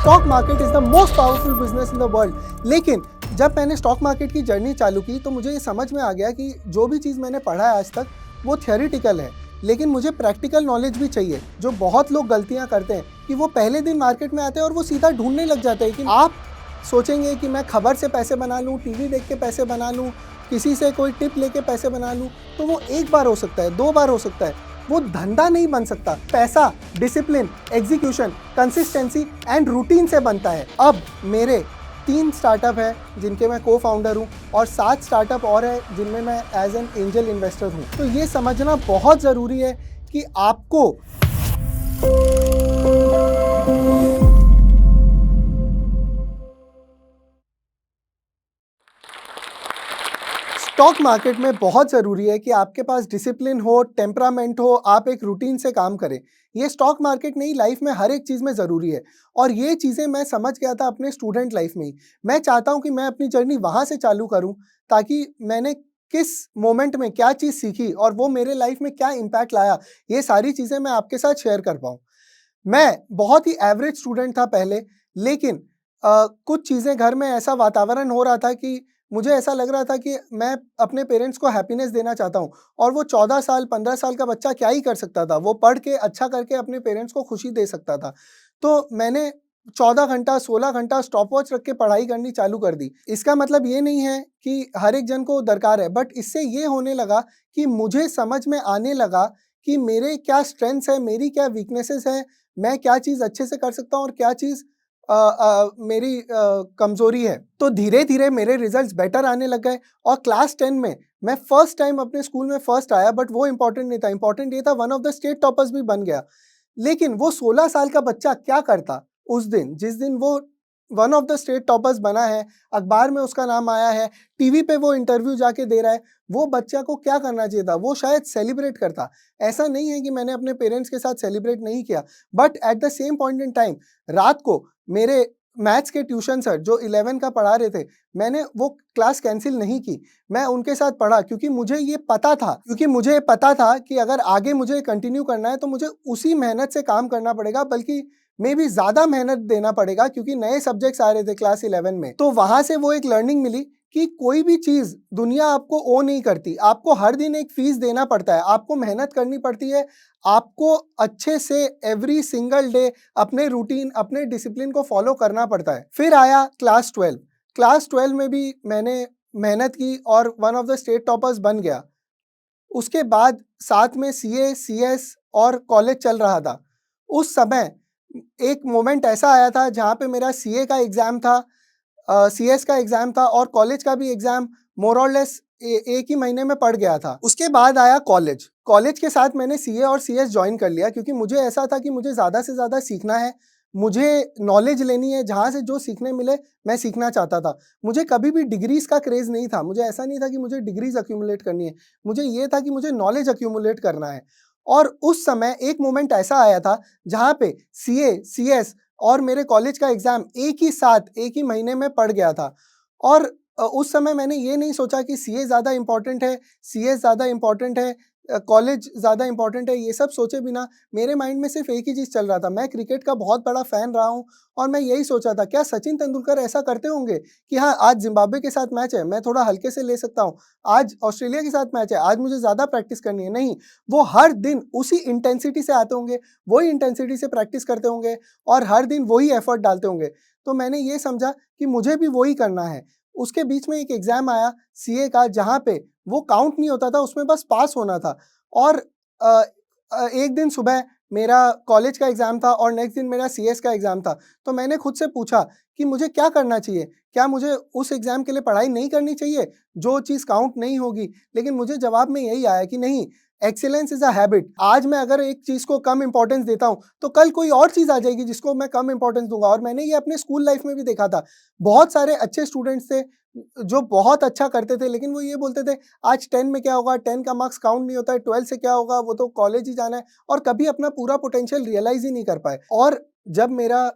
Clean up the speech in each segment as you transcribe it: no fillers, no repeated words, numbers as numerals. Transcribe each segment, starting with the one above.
Stock market is the most powerful business in the world. लेकिन जब मैंने stock market की जर्नी चालू की तो मुझे ये समझ में आ गया कि जो भी चीज़ मैंने पढ़ा है आज तक वो थियोरिटिकल है, लेकिन मुझे प्रैक्टिकल नॉलेज भी चाहिए। जो बहुत लोग गलतियां करते हैं कि वो पहले दिन मार्केट में आते हैं और वो सीधा ढूंढने लग जाते हैं कि आप सोचेंगे कि मैं खबर से पैसे बना लूँ, टीवी देख के पैसे बना लूँ, किसी से कोई टिप लेके पैसे बना लूँ, तो वो एक बार हो सकता है, 2 बार हो सकता है, वो धंधा नहीं बन सकता। पैसा discipline, execution, consistency and routine से बनता है। अब मेरे 3 स्टार्टअप है जिनके मैं को फाउंडर हूँ और 7 स्टार्टअप और है जिनमें मैं एज एन एंजल इन्वेस्टर हूँ। तो ये समझना बहुत ज़रूरी है कि आपको स्टॉक मार्केट में बहुत ज़रूरी है कि आपके पास डिसिप्लिन हो, टेम्परामेंट हो, आप एक रूटीन से काम करें। ये स्टॉक मार्केट नहीं, लाइफ में हर एक चीज़ में ज़रूरी है और ये चीज़ें मैं समझ गया था अपने स्टूडेंट लाइफ में ही। मैं चाहता हूँ कि मैं अपनी जर्नी वहाँ से चालू करूँ ताकि मैंने किस मोमेंट में क्या चीज़ सीखी और वो मेरे लाइफ में क्या इम्पैक्ट लाया, ये सारी चीज़ें मैं आपके साथ शेयर कर पाऊँ। मैं बहुत ही एवरेज स्टूडेंट था पहले, लेकिन कुछ चीज़ें घर में ऐसा वातावरण हो रहा था कि मुझे ऐसा लग रहा था कि मैं अपने पेरेंट्स को हैप्पीनेस देना चाहता हूँ और वो 14 साल 15 साल का बच्चा क्या ही कर सकता था, वो पढ़ के अच्छा करके अपने पेरेंट्स को खुशी दे सकता था। तो मैंने 14 घंटा 16 घंटा स्टॉप वॉच रख के पढ़ाई करनी चालू कर दी। इसका मतलब ये नहीं है कि हर एक जन को दरकार है, बट इससे ये होने लगा कि मुझे समझ में आने लगा कि मेरे क्या स्ट्रेंथ्स है, मेरी क्या वीकनेसेस है, मैं क्या चीज़ अच्छे से कर सकता हूँ और क्या चीज़ मेरी कमज़ोरी है। तो धीरे-धीरे मेरे रिज़ल्ट्स बेटर आने लग गए और क्लास 10 में मैं फर्स्ट टाइम अपने स्कूल में फर्स्ट आया, बट वो इम्पोर्टेंट नहीं था, इम्पोर्टेंट ये था one of the state toppers भी बन गया। लेकिन वो 16 साल का बच्चा क्या करता उस दिन, जिस दिन वो one of the state toppers बना है, अखबार में उसका नाम आया है, टीवी पे वो इंटरव्यू जाके दे रहा है, वो बच्चा को क्या करना चाहिए था? वो शायद सेलिब्रेट करता। ऐसा नहीं है कि मैंने अपने पेरेंट्स के साथ सेलिब्रेट नहीं किया, but at the same point in time रात को मेरे मैथ्स के ट्यूशन सर जो 11 का पढ़ा रहे थे, मैंने वो क्लास कैंसिल नहीं की। मैं उनके साथ पढ़ा क्योंकि मुझे पता था कि अगर आगे मुझे कंटिन्यू करना है तो मुझे उसी मेहनत से काम करना पड़ेगा, बल्कि मे बी ज़्यादा मेहनत देना पड़ेगा क्योंकि नए सब्जेक्ट्स आ रहे थे क्लास 11 में। तो वहाँ से वो एक लर्निंग मिली कि कोई भी चीज़ दुनिया आपको ओ नहीं करती, आपको हर दिन एक फ़ीस देना पड़ता है, आपको मेहनत करनी पड़ती है, आपको अच्छे से एवरी सिंगल डे अपने रूटीन, अपने डिसिप्लिन को फ़ॉलो करना पड़ता है। फिर आया क्लास 12। क्लास 12 में भी मैंने मेहनत की और one of the state toppers बन गया। उसके बाद साथ में सीए, सीएस और कॉलेज चल रहा था। उस समय एक मोमेंट ऐसा आया था जहाँ पे मेरा सीए का एग्ज़ाम था, सीएस का एग्ज़ाम था और कॉलेज का भी एग्ज़ाम मोर और लेस एक ही महीने में पड़ गया था। उसके बाद आया कॉलेज। कॉलेज के साथ मैंने सीए और सीएस जॉइन कर लिया क्योंकि मुझे ऐसा था कि मुझे ज़्यादा से ज़्यादा सीखना है, मुझे नॉलेज लेनी है, जहाँ से जो सीखने मिले मैं सीखना चाहता था। मुझे कभी भी डिग्रीज़ का क्रेज़ नहीं था, मुझे ऐसा नहीं था कि मुझे डिग्रीज़ एक्यूमुलेट करनी है, मुझे ये था कि मुझे नॉलेज एक्यूमुलेट करना है। और उस समय एक मोमेंट ऐसा आया था जहाँ पे सीए, सीएस और मेरे कॉलेज का एग्ज़ाम एक ही साथ, एक ही महीने में पड़ गया था और उस समय मैंने ये नहीं सोचा कि सीए ज़्यादा इम्पोर्टेंट है, सीएस ज़्यादा इम्पोर्टेंट है, कॉलेज ज़्यादा इम्पोर्टेंट है, ये सब सोचे बिना मेरे माइंड में सिर्फ़ एक ही चीज़ चल रहा था। मैं क्रिकेट का बहुत बड़ा फ़ैन रहा हूँ और मैं यही सोचा था, क्या सचिन तेंदुलकर ऐसा करते होंगे कि हाँ, आज ज़िम्बाब्वे के साथ मैच है, मैं थोड़ा हल्के से ले सकता हूँ। आज ऑस्ट्रेलिया के साथ मैच है, आज मुझे ज़्यादा प्रैक्टिस करनी है। नहीं, वो हर दिन उसी इंटेंसिटी से आते होंगे, वही इंटेंसिटी से प्रैक्टिस करते होंगे और हर दिन वही एफ़र्ट डालते होंगे। तो मैंने ये समझा कि मुझे भी वही करना है। उसके बीच में एक एग्ज़ाम आया सीए का जहाँ पे वो काउंट नहीं होता था, उसमें बस पास होना था और अ एक दिन सुबह मेरा कॉलेज का एग्ज़ाम था और नेक्स्ट दिन मेरा सीएस का एग्ज़ाम था। तो मैंने खुद से पूछा कि मुझे क्या करना चाहिए? क्या मुझे उस एग्ज़ाम के लिए पढ़ाई नहीं करनी चाहिए, जो चीज़ काउंट नहीं होगी? लेकिन मुझे जवाब में यही आया कि नहीं, एक्सीलेंस इज़ अ हैबिट। आज मैं अगर एक चीज़ को कम इम्पोर्टेंस देता हूँ, तो कल कोई और चीज़ आ जाएगी जिसको मैं कम इम्पोर्टेंस दूँगा और मैंने ये अपने स्कूल लाइफ़ में भी देखा था। बहुत सारे अच्छे स्टूडेंट्स थे, जो बहुत अच्छा करते थे, लेकिन वो ये बोलते थे आज 10 में क्या होगा, 10 का मार्क्स काउंट नहीं होता है, 12 से क्या होगा, वो तो कॉलेज ही जाना है और कभी अपना पूरा पोटेंशियल रियलाइज़ ही नहीं कर पाए। और जब मेरा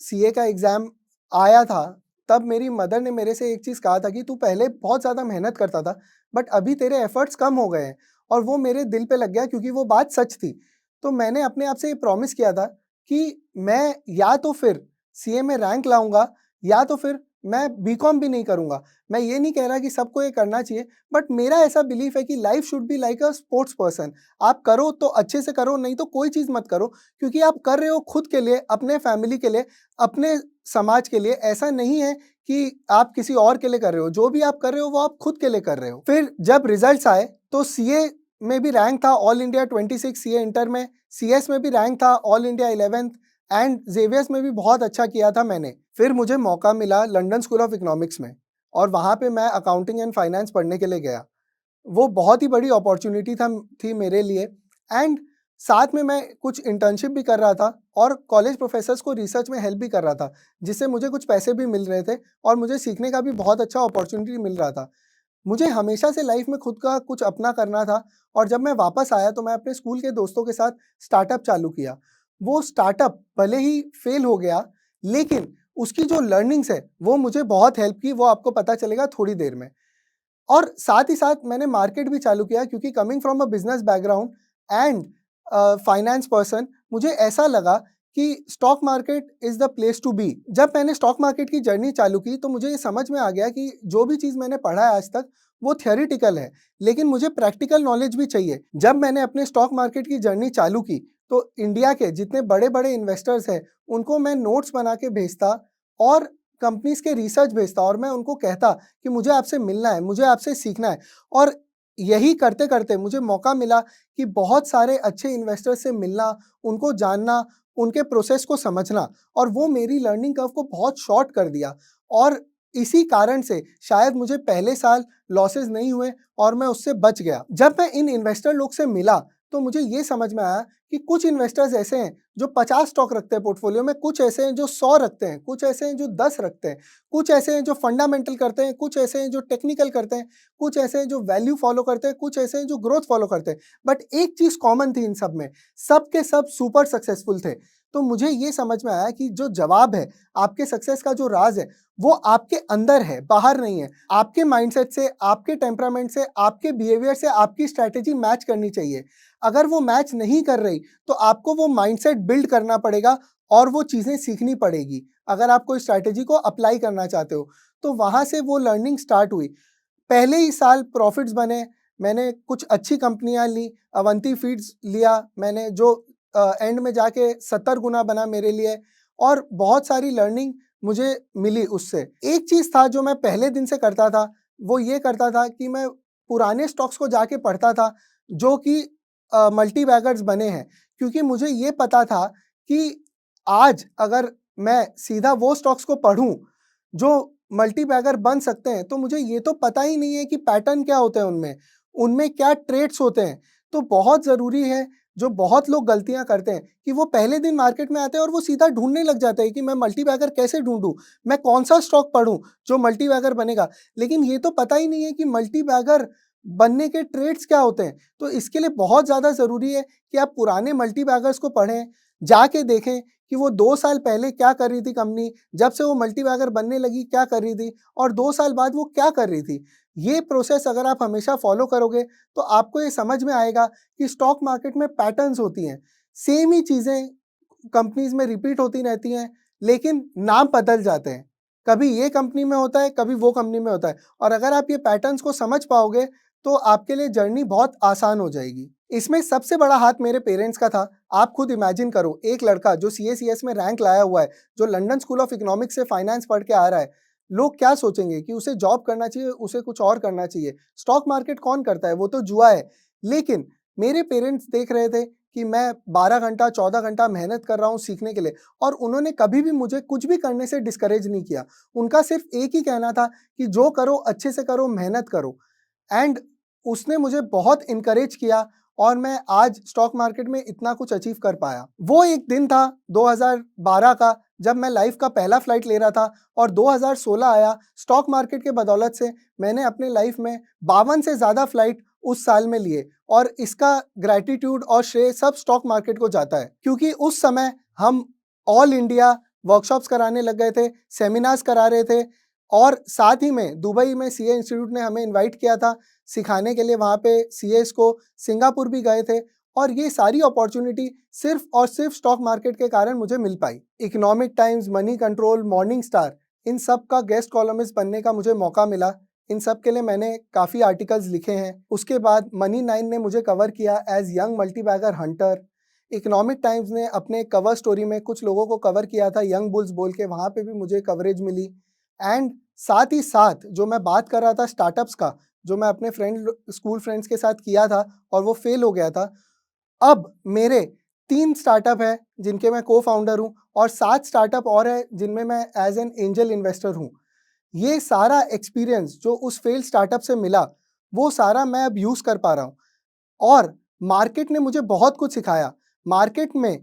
सीए का एग्ज़ाम आया था, तब मेरी मदर ने मेरे से एक चीज़ कहा था कि तू पहले बहुत ज़्यादा मेहनत करता था, बट अभी तेरे एफर्ट्स कम हो गए हैं और वो मेरे दिल पे लग गया क्योंकि वो बात सच थी। तो मैंने अपने आप से ये प्रॉमिस किया था कि मैं या तो फिर सीए में रैंक लाऊँगा या तो फिर मैं बीकॉम भी नहीं करूँगा। मैं ये नहीं कह रहा कि सबको ये करना चाहिए, बट मेरा ऐसा बिलीफ है कि life should be like a sports person. आप करो तो अच्छे से करो, नहीं तो कोई चीज़ मत करो, क्योंकि आप कर रहे हो खुद के लिए, अपने फैमिली के लिए, अपने समाज के लिए। ऐसा नहीं है कि आप किसी और के लिए कर रहे हो। जो भी आप कर रहे हो वो आप खुद के लिए कर रहे हो। फिर जब रिजल्ट्स आए तो सीए में भी रैंक था ऑल इंडिया 26 सीए इंटर में, सीएस में भी रैंक था all India 11th and Xavier's में भी बहुत अच्छा किया था मैंने। फिर मुझे मौका मिला लंदन स्कूल ऑफ इकोनॉमिक्स में और वहाँ पे मैं अकाउंटिंग एंड फाइनेंस पढ़ने के लिए गया। वो बहुत ही बड़ी अपॉर्च्युनिटी थी मेरे लिए एंड साथ में मैं कुछ इंटर्नशिप भी कर रहा था और कॉलेज प्रोफेसर्स को रिसर्च में हेल्प भी कर रहा था, जिससे मुझे कुछ पैसे भी मिल रहे थे और मुझे सीखने का भी बहुत अच्छा अपॉर्चुनिटी मिल रहा था। मुझे हमेशा से लाइफ में खुद का कुछ अपना करना था और जब मैं वापस आया तो मैं अपने स्कूल के दोस्तों के साथ स्टार्टअप चालू किया। वो स्टार्टअप भले ही फेल हो गया, लेकिन उसकी जो लर्निंग्स है वो मुझे बहुत हेल्प की, वो आपको पता चलेगा थोड़ी देर में। और साथ ही साथ मैंने मार्केट भी चालू किया, क्योंकि coming from a business background and finance person, मुझे ऐसा लगा कि stock market is the place to be. जब मैंने स्टॉक मार्केट की जर्नी चालू की तो मुझे ये समझ में आ गया कि जो भी चीज़ मैंने पढ़ा है आज तक वो थियोरिटिकल है, लेकिन मुझे प्रैक्टिकल नॉलेज भी चाहिए। जब मैंने अपने स्टॉक मार्केट की जर्नी चालू की तो इंडिया के जितने बड़े बड़े इन्वेस्टर्स हैं उनको मैं नोट्स बना के भेजता और कंपनीज के रिसर्च भेजता और मैं उनको कहता कि मुझे आपसे मिलना है, मुझे आपसे सीखना है। और यही करते-करते मुझे मौका मिला कि बहुत सारे अच्छे इन्वेस्टर्स से मिलना, उनको जानना, उनके प्रोसेस को समझना, और वो मेरी लर्निंग कर्व को बहुत शॉर्ट कर दिया। और इसी कारण से शायद मुझे पहले साल लॉसेस नहीं हुए और मैं उससे बच गया। जब मैं इन इन्वेस्टर लोग से मिला तो मुझे ये समझ में आया कि कुछ इन्वेस्टर्स ऐसे हैं जो 50 स्टॉक रखते हैं पोर्टफोलियो में, कुछ ऐसे हैं जो 100 रखते हैं, कुछ ऐसे हैं जो 10 रखते हैं, कुछ ऐसे हैं जो फंडामेंटल करते हैं, कुछ ऐसे हैं जो टेक्निकल करते हैं, कुछ ऐसे हैं जो वैल्यू फॉलो करते हैं, कुछ ऐसे हैं जो ग्रोथ फॉलो करते हैं। बट एक चीज कॉमन थी इन सब में, सब के सब सुपर सक्सेसफुल थे। तो मुझे ये समझ में आया कि जो जवाब है, आपके सक्सेस का जो राज है, वो आपके अंदर है, बाहर नहीं है। आपके माइंडसेट से, आपके टेम्परामेंट से, आपके बिहेवियर से आपकी स्ट्रैटेजी मैच करनी चाहिए। अगर वो मैच नहीं कर रही तो आपको वो माइंडसेट बिल्ड करना पड़ेगा और वो चीजें सीखनी पड़ेगी अगर आप कोई स्ट्रैटेजी को अप्लाई करना चाहते हो। तो वहां से वो लर्निंग स्टार्ट हुई। पहले ही साल प्रॉफिट्स बने, मैंने कुछ अच्छी कंपनियां ली, अवंती फीड्स लिया मैंने, जो एंड में जाके 70 गुना बना मेरे लिए, और बहुत सारी लर्निंग मुझे मिली उससे। एक चीज था जो मैं पहले दिन से करता था, वो ये करता था कि मैं पुराने स्टॉक्स को जाके पढ़ता था जो कि मल्टी बैगर्स बने हैं, क्योंकि मुझे ये पता था कि आज अगर मैं सीधा वो स्टॉक्स को पढ़ूं जो मल्टी बैगर बन सकते हैं, तो मुझे ये तो पता ही नहीं है कि पैटर्न क्या होते हैं उनमें, उनमें क्या ट्रेड्स होते हैं। तो बहुत ज़रूरी है, जो बहुत लोग गलतियां करते हैं कि वो पहले दिन मार्केट में आते हैं और वो सीधा ढूंढने लग जाते हैं कि मैं मल्टी बैगर कैसे ढूंढूं, मैं कौन सा स्टॉक पढूं जो मल्टी बैगर बनेगा। लेकिन ये तो पता ही नहीं है कि मल्टी बैगर बनने के ट्रेड्स क्या होते हैं। तो इसके लिए बहुत ज़्यादा ज़रूरी है कि आप पुराने मल्टी बैगर्स को पढ़ें, जाके देखें कि वो 2 साल पहले क्या कर रही थी कंपनी, जब से वो मल्टी बैगर बनने लगी क्या कर रही थी, और 2 साल बाद वो क्या कर रही थी। ये प्रोसेस अगर आप हमेशा फॉलो करोगे तो आपको ये समझ में आएगा कि स्टॉक मार्केट में पैटर्न्स होती हैं। सेम ही चीज़ें कंपनीज में रिपीट होती रहती हैं, लेकिन नाम बदल जाते हैं। कभी ये कंपनी में होता है, कभी वो कंपनी में होता है, और अगर आप ये पैटर्न्स को समझ पाओगे तो आपके लिए जर्नी बहुत आसान हो जाएगी। इसमें सबसे बड़ा हाथ मेरे पेरेंट्स का था। आप खुद इमेजिन करो, एक लड़का जो सीएसीएस में रैंक लाया हुआ है, जो लंदन स्कूल ऑफ इकोनॉमिक्स से फाइनेंस पढ़ के आ रहा है, लोग क्या सोचेंगे कि उसे जॉब करना चाहिए, उसे कुछ और करना चाहिए। स्टॉक मार्केट कौन करता है, वो तो जुआ है। लेकिन मेरे पेरेंट्स देख रहे थे कि मैं 12 घंटा 14 घंटा मेहनत कर रहा हूँ सीखने के लिए, और उन्होंने कभी भी मुझे कुछ भी करने से डिस्करेज नहीं किया। उनका सिर्फ एक ही कहना था कि जो करो अच्छे से करो, मेहनत करो। एंड उसने मुझे बहुत इनकरेज किया और मैं आज स्टॉक मार्केट में इतना कुछ अचीव कर पाया। वो एक दिन था 2012 का, जब मैं लाइफ का पहला फ्लाइट ले रहा था, और 2016 आया। स्टॉक मार्केट के बदौलत से मैंने अपने लाइफ में 52 से ज़्यादा फ्लाइट उस साल में लिए, और इसका ग्रैटिट्यूड और श्रेय सब स्टॉक मार्केट को जाता है, क्योंकि उस समय हम ऑल इंडिया वर्कशॉप्स कराने लग गए थे, सेमिनार्स करा रहे थे, और साथ ही में दुबई में सीए इंस्टीट्यूट ने हमें इनवाइट किया था सिखाने के लिए। वहाँ पे सीएस को सिंगापुर भी गए थे, और ये सारी अपॉर्चुनिटी सिर्फ और सिर्फ स्टॉक मार्केट के कारण मुझे मिल पाई। Economic Times, Moneycontrol, Morningstar, इन सब का गेस्ट कॉलमिस्ट बनने का मुझे मौका मिला। इन सब के लिए मैंने काफ़ी आर्टिकल्स लिखे हैं। उसके बाद मनी 9 ने मुझे कवर किया as young multibagger hunter. Economic Times ने अपने कवर स्टोरी में कुछ लोगों को कवर किया था यंग बुल्स बोल के, वहाँ पे भी मुझे कवरेज मिली। एंड साथ ही साथ जो मैं बात कर रहा था स्टार्टअप्स का, जो मैं अपने स्कूल फ्रेंड्स के साथ किया था और वो फेल हो गया था, अब मेरे 3 स्टार्टअप है जिनके मैं को-फाउंडर हूँ और 7 स्टार्टअप और है जिनमें मैं एज एन एंजल इन्वेस्टर हूँ। ये सारा एक्सपीरियंस जो उस फेल्ड स्टार्टअप से मिला, वो सारा मैं अब यूज़ कर पा रहा हूँ और मार्केट ने मुझे बहुत कुछ सिखाया। मार्केट में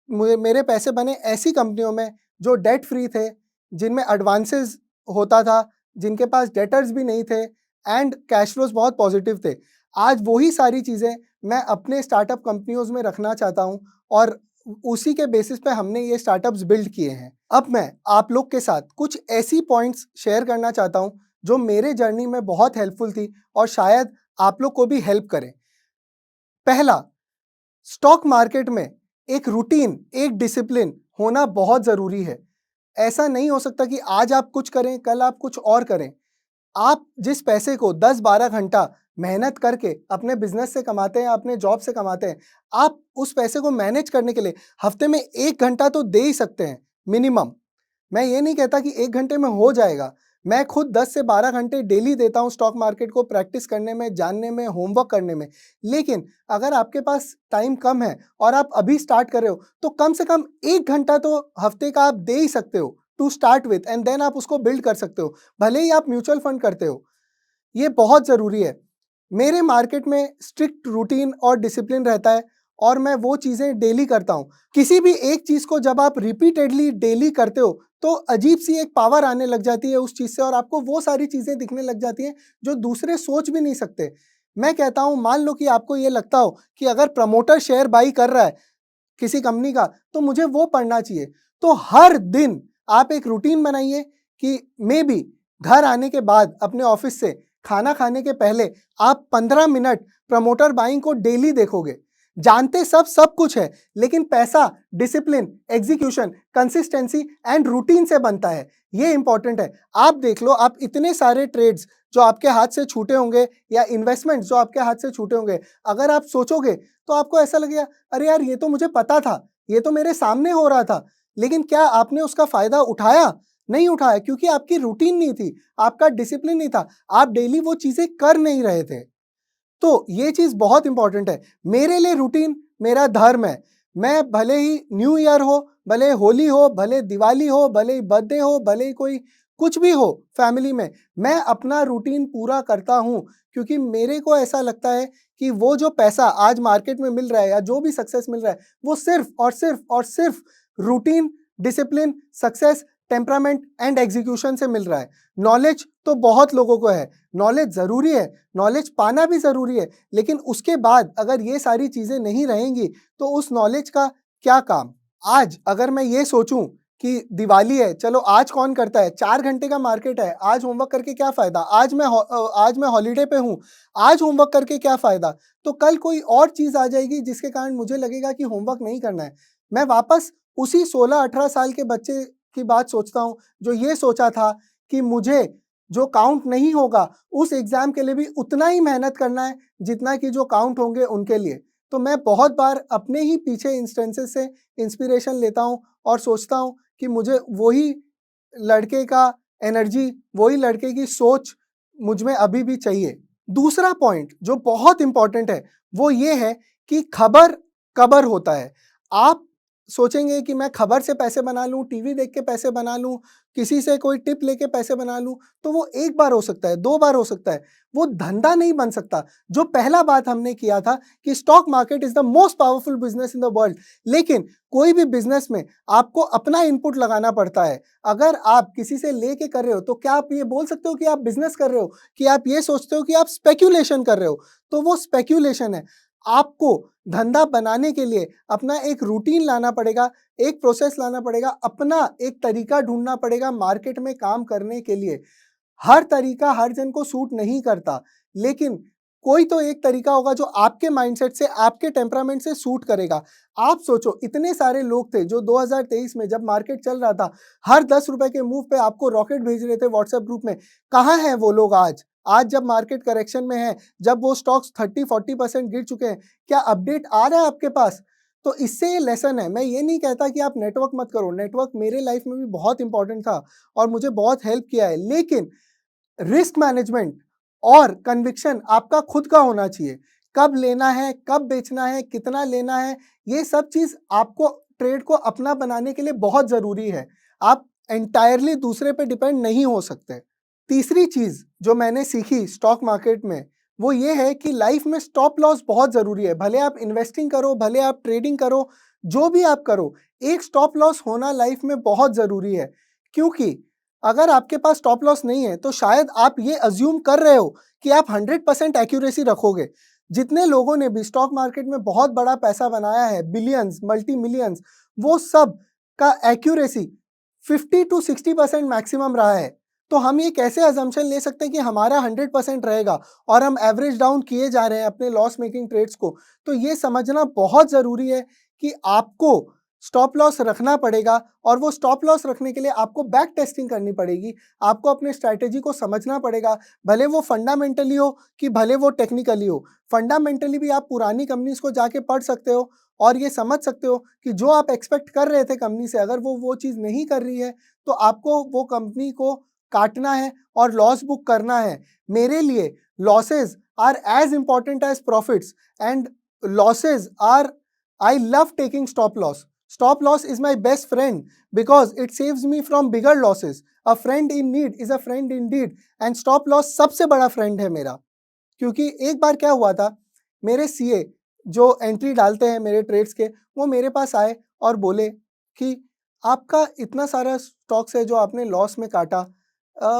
मेरे पैसे बने ऐसी कंपनियों में जो डेट फ्री थे, जिनमें एडवांसेस होता था, जिनके पास डेटर्स भी नहीं थे एंड कैश फ्लोज़ बहुत पॉजिटिव थे। आज वही सारी चीज़ें मैं अपने स्टार्टअप कंपनियों में रखना चाहता हूँ और उसी के बेसिस पे हमने ये स्टार्टअप्स बिल्ड किए हैं। अब मैं आप लोग के साथ कुछ ऐसी पॉइंट्स शेयर करना चाहता हूँ जो मेरे जर्नी में बहुत हेल्पफुल थी और शायद आप लोग को भी हेल्प करें। पहला, स्टॉक मार्केट में एक रूटीन, एक डिसिप्लिन होना बहुत ज़रूरी है। ऐसा नहीं हो सकता कि आज आप कुछ करें, कल आप कुछ और करें। आप जिस पैसे को 10-12 घंटा मेहनत करके अपने बिज़नेस से कमाते हैं, अपने जॉब से कमाते हैं, आप उस पैसे को मैनेज करने के लिए हफ्ते में 1 घंटा तो दे ही सकते हैं मिनिमम। मैं ये नहीं कहता कि 1 घंटे में हो जाएगा। मैं खुद 10 से 12 घंटे डेली देता हूँ स्टॉक मार्केट को प्रैक्टिस करने में, जानने में, होमवर्क करने में। लेकिन अगर आपके पास टाइम कम है और आप अभी स्टार्ट कर रहे हो, तो कम से कम 1 घंटा तो हफ्ते का आप दे ही सकते हो to start with and then आप उसको बिल्ड कर सकते हो। भले ही आप म्यूचुअल फंड करते हो, ये बहुत ज़रूरी है। मेरे मार्केट में स्ट्रिक्ट रूटीन और डिसिप्लिन रहता है और मैं वो चीज़ें डेली करता हूँ। किसी भी एक चीज़ को जब आप रिपीटेडली डेली करते हो, तो अजीब-सी एक पावर आने लग जाती है उस चीज़ से और आपको वो सारी चीज़ें दिखने लग जाती हैं, जो दूसरे सोच भी नहीं सकते। मैं कहता हूँ, मान लो कि आपको ये लगता हो कि अगर प्रमोटर शेयर बाई कर रहा है किसी कंपनी का, तो मुझे वो पढ़ना चाहिए। तो हर दिन आप एक रूटीन बनाइए कि मेबी घर आने के बाद अपने ऑफिस से खाना खाने के पहले आप 15 मिनट प्रमोटर बाइंग को डेली देखोगे। जानते सब कुछ है, लेकिन पैसा discipline, execution, consistency and routine से बनता है। ये इंपॉर्टेंट है। आप देख लो, आप इतने सारे ट्रेड्स जो आपके हाथ से छूटे होंगे या इन्वेस्टमेंट्स जो आपके हाथ से छूटे होंगे, अगर आप सोचोगे तो आपको ऐसा लगेगा, अरे यार ये तो मुझे पता था, ये तो मेरे सामने हो रहा था, लेकिन क्या आपने उसका फायदा उठाया? नहीं उठाया, क्योंकि आपकी रूटीन नहीं थी, आपका डिसिप्लिन नहीं था, आप डेली वो चीजें कर नहीं रहे थे। तो ये चीज बहुत इंपॉर्टेंट है। मेरे लिए रूटीन मेरा धर्म है। मैं भले ही न्यू ईयर हो, भले होली हो, भले दिवाली हो, भले ही बर्थडे हो, भले ही कोई कुछ भी हो फैमिली में, मैं अपना रूटीन पूरा करता हूं, क्योंकि मेरे को ऐसा लगता है कि वो जो पैसा आज मार्केट में मिल रहा है या जो भी सक्सेस मिल रहा है, वो सिर्फ और सिर्फ और सिर्फ routine, discipline, success, temperament and execution से मिल रहा है। नॉलेज तो बहुत लोगों को है, नॉलेज ज़रूरी है, नॉलेज पाना भी ज़रूरी है, लेकिन उसके बाद अगर ये सारी चीज़ें नहीं रहेंगी, तो उस नॉलेज का क्या काम? आज अगर मैं ये सोचूं कि दिवाली है, चलो आज कौन करता है, 4 घंटे का मार्केट है, आज होमवर्क करके क्या फ़ायदा? आज मैं हॉलिडे पे हूँ, आज होमवर्क करके क्या फ़ायदा? तो कल कोई और चीज़ आ जाएगी जिसके कारण मुझे लगेगा कि होमवर्क नहीं करना है। मैं वापस उसी 16-18 साल के बच्चे की बात सोचता हूँ, जो ये सोचा था कि मुझे जो काउंट नहीं होगा, उस एग्ज़ाम के लिए भी उतना ही मेहनत करना है, जितना कि जो काउंट होंगे उनके लिए। तो मैं बहुत बार अपने ही पीछे इंस्टेंसेस से इंस्पिरेशन लेता हूँ और सोचता हूँ कि मुझे वही लड़के का एनर्जी, वही लड़के की सोच मुझ में अभी भी चाहिए। दूसरा पॉइंट जो बहुत इंपॉर्टेंट है, वो ये है कि खबर कबर होता है। आप सोचेंगे कि मैं खबर से पैसे बना लूँ, टीवी देख के पैसे बना लूँ, किसी से कोई टिप लेके पैसे बना लूँ, तो वो 1 बार हो सकता है, 2 बार हो सकता है, वो धंधा नहीं बन सकता। जो पहला बात हमने किया था कि stock market is the most powerful business in the world, लेकिन कोई भी बिज़नेस में आपको अपना इनपुट लगाना पड़ता है। अगर आप किसी से लेके कर रहे हो, तो क्या आप ये बोल सकते हो कि आप बिज़नेस कर रहे हो? कि आप ये सोचते हो कि आप स्पेक्युलेशन कर रहे हो? तो वो स्पेक्युलेशन है। आपको धंधा बनाने के लिए अपना एक रूटीन लाना पड़ेगा, एक प्रोसेस लाना पड़ेगा, अपना एक तरीका ढूँढना पड़ेगा मार्केट में काम करने के लिए। हर तरीका हर जन को सूट नहीं करता, लेकिन कोई तो एक तरीका होगा जो आपके माइंडसेट से, आपके टेम्परामेंट से सूट करेगा। आप सोचो, इतने सारे लोग थे जो 2023 में जब मार्केट चल रहा था, हर 10 रुपए के मूव पे आपको रॉकेट भेज रहे थे व्हाट्सएप ग्रुप में। कहाँ हैं वो लोग आज? आज जब मार्केट करेक्शन में है, जब वो स्टॉक्स 30-40% गिर चुके हैं, क्या अपडेट आ रहा है आपके पास? तो इससे ये लेसन है। मैं ये नहीं कहता कि आप नेटवर्क मत करो, नेटवर्क मेरे लाइफ में भी बहुत इंपॉर्टेंट था और मुझे बहुत हेल्प किया है, लेकिन रिस्क मैनेजमेंट और कन्विक्शन आपका खुद का होना चाहिए। कब लेना है, कब बेचना है, कितना लेना है, ये सब चीज़ आपको ट्रेड को अपना बनाने के लिए बहुत ज़रूरी है। आप एंटायरली दूसरे पे डिपेंड नहीं हो सकते। तीसरी चीज़ जो मैंने सीखी स्टॉक मार्केट में, वो ये है कि लाइफ में स्टॉप लॉस बहुत ज़रूरी है। भले आप इन्वेस्टिंग करो, भले आप ट्रेडिंग करो, जो भी आप करो, एक स्टॉप लॉस होना लाइफ में बहुत ज़रूरी है। क्योंकि अगर आपके पास स्टॉप लॉस नहीं है, तो शायद आप ये अज्यूम कर रहे हो कि आप 100% एक्यूरेसी रखोगे। जितने लोगों ने भी स्टॉक मार्केट में बहुत बड़ा पैसा बनाया है, बिलियंस, मल्टी मिलियंस, वो सब का एक्यूरेसी 50 टू 60% मैक्सिमम रहा है। तो हम ये कैसे अजम्पशन ले सकते हैं कि हमारा 100% रहेगा और हम एवरेज डाउन किए जा रहे हैं अपने लॉस मेकिंग ट्रेड्स को? तो ये समझना बहुत ज़रूरी है कि आपको स्टॉप लॉस रखना पड़ेगा और वो स्टॉप लॉस रखने के लिए आपको बैक टेस्टिंग करनी पड़ेगी। आपको अपने स्ट्रैटेजी को समझना पड़ेगा, भले वो फंडामेंटली हो कि भले वो टेक्निकली हो। फंडामेंटली भी आप पुरानी कंपनीज को जाके पढ़ सकते हो और ये समझ सकते हो कि जो आप एक्सपेक्ट कर रहे थे कंपनी से, अगर वो चीज़ नहीं कर रही है, तो आपको वो कंपनी को काटना है और लॉस बुक करना है। मेरे लिए losses are as important as profits and losses are, I love taking stop loss. Stop loss is my best friend because it saves me from bigger losses. A friend in need is a friend indeed. And stop loss सबसे बड़ा friend है मेरा। क्योंकि एक बार क्या हुआ था, मेरे सीए जो एंट्री डालते हैं मेरे ट्रेड्स के, वो मेरे पास आए और बोले कि आपका इतना सारा स्टॉक्स है जो आपने लॉस में काटा,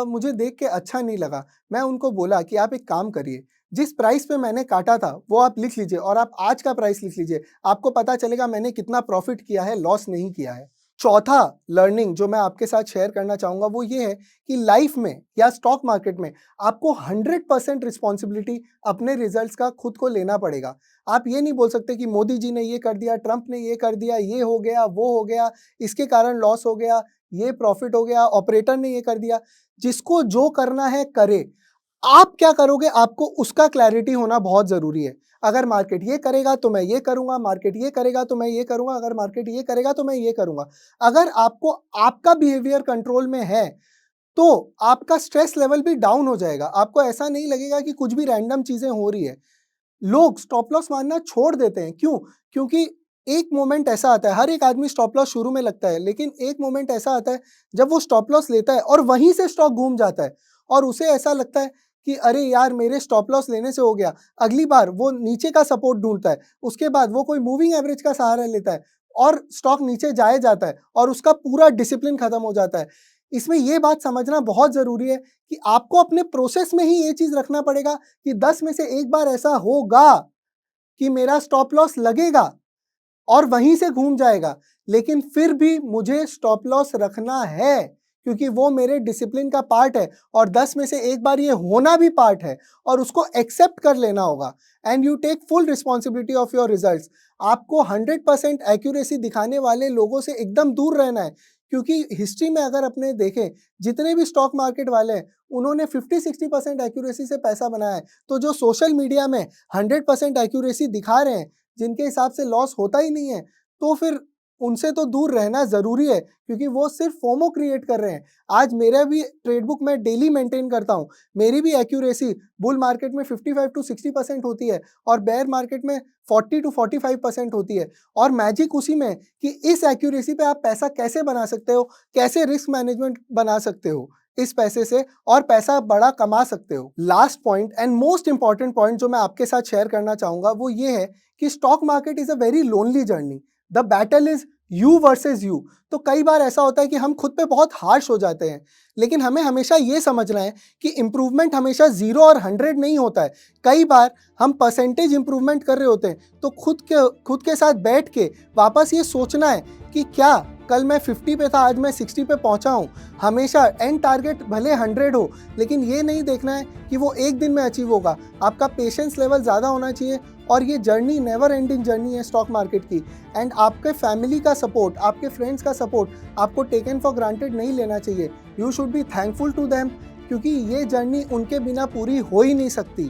मुझे देख के अच्छा नहीं लगा। मैं उनको बोला कि आप एक काम करिए, जिस प्राइस पे मैंने काटा था वो आप लिख लीजिए और आप आज का प्राइस लिख लीजिए, आपको पता चलेगा मैंने कितना प्रॉफिट किया है, लॉस नहीं किया है। चौथा लर्निंग जो मैं आपके साथ शेयर करना चाहूँगा वो ये है कि लाइफ में या स्टॉक मार्केट में आपको 100% रिस्पॉन्सिबिलिटी अपने रिजल्ट्स का खुद को लेना पड़ेगा। आप ये नहीं बोल सकते कि मोदी जी ने ये कर दिया, ट्रंप ने ये कर दिया, ये हो गया, वो हो गया, इसके कारण लॉस हो गया, ये प्रॉफिट हो गया, ऑपरेटर ने ये कर दिया। जिसको जो करना है करे। आप क्या करोगे, आपको उसका क्लैरिटी होना बहुत ज़रूरी है। अगर मार्केट ये करेगा तो मैं ये करूँगा, मार्केट ये करेगा तो मैं ये करूँगा, अगर मार्केट ये करेगा तो मैं ये करूँगा। अगर आपको आपका बिहेवियर कंट्रोल में है, तो आपका स्ट्रेस लेवल भी डाउन हो जाएगा। आपको ऐसा नहीं लगेगा कि कुछ भी रैंडम चीज़ें हो रही है। लोग स्टॉप लॉस मारना छोड़ देते हैं, क्यों? क्योंकि एक मोमेंट ऐसा आता है, हर एक आदमी स्टॉप लॉस शुरू में लगता है, लेकिन एक मोमेंट ऐसा आता है जब वो स्टॉप लॉस लेता है और वहीं से स्टॉक घूम जाता है और उसे ऐसा लगता है कि अरे यार मेरे स्टॉप लॉस लेने से हो गया। अगली बार वो नीचे का सपोर्ट ढूंढता है, उसके बाद वो कोई मूविंग एवरेज का सहारा लेता है और स्टॉक नीचे जाए जाता है और उसका पूरा डिसिप्लिन खत्म हो जाता है। इसमें ये बात समझना बहुत ज़रूरी है कि आपको अपने प्रोसेस में ही ये चीज़ रखना पड़ेगा कि 10 में से एक बार ऐसा होगा कि मेरा स्टॉप लॉस लगेगा और वहीं से घूम जाएगा, लेकिन फिर भी मुझे स्टॉप लॉस रखना है क्योंकि वो मेरे डिसिप्लिन का पार्ट है और 10 में से एक बार ये होना भी पार्ट है और उसको एक्सेप्ट कर लेना होगा। And you take full responsibility of your results. आपको 100% एक्यूरेसी दिखाने वाले लोगों से एकदम दूर रहना है, क्योंकि हिस्ट्री में अगर अपने देखें, जितने भी स्टॉक मार्केट वाले हैं उन्होंने 50-60% एक्यूरेसी से पैसा बनाया है। तो जो सोशल मीडिया में 100% एक्यूरेसी दिखा रहे हैं, जिनके हिसाब से लॉस होता ही नहीं है, तो फिर उनसे तो दूर रहना ज़रूरी है, क्योंकि वो सिर्फ फोमो क्रिएट कर रहे हैं। आज मेरा भी ट्रेड बुक मैं डेली मेंटेन करता हूँ, मेरी भी एक्यूरेसी बुल मार्केट में 55-60% होती है और बेयर मार्केट में 40-45% होती है। और मैजिक उसी में कि इस एक्यूरेसी पे आप पैसा कैसे बना सकते हो, कैसे रिस्क मैनेजमेंट बना सकते हो इस पैसे से और पैसा बड़ा कमा सकते हो। Last point and most important point जो मैं आपके साथ शेयर करना चाहूँगा वो ये है कि stock market is a very lonely journey. The battle is you versus you. तो कई बार ऐसा होता है कि हम खुद पे बहुत हार्श हो जाते हैं, लेकिन हमें हमेशा ये समझना है कि इंप्रूवमेंट हमेशा 0 और 100 नहीं होता है। कई बार हम परसेंटेज इंप्रूवमेंट कर रहे होते हैं, तो खुद के साथ बैठ के वापस ये सोचना है कि क्या कल मैं 50 पे था, आज मैं 60 पे पहुंचा हूं। हमेशा एंड टारगेट भले 100 हो, लेकिन ये नहीं देखना है कि वो एक दिन में अचीव होगा। आपका पेशेंस लेवल ज़्यादा होना चाहिए और ये जर्नी नेवर एंडिंग जर्नी है स्टॉक मार्केट की। एंड आपके फैमिली का सपोर्ट, आपके फ्रेंड्स का सपोर्ट आपको टेकन फॉर ग्रांटेड नहीं लेना चाहिए। You should be thankful to them, क्योंकि ये जर्नी उनके बिना पूरी हो ही नहीं सकती।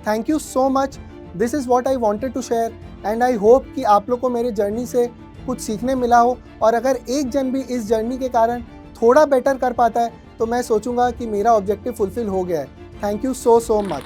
Thank you so much. This is what I wanted to share and I hope कि आप लोग को मेरे जर्नी से कुछ सीखने मिला हो। और अगर एक जन भी इस जर्नी के कारण थोड़ा बेटर कर पाता है तो मैं सोचूंगा कि मेरा ऑब्जेक्टिव फुलफिल हो गया है। Thank you so much.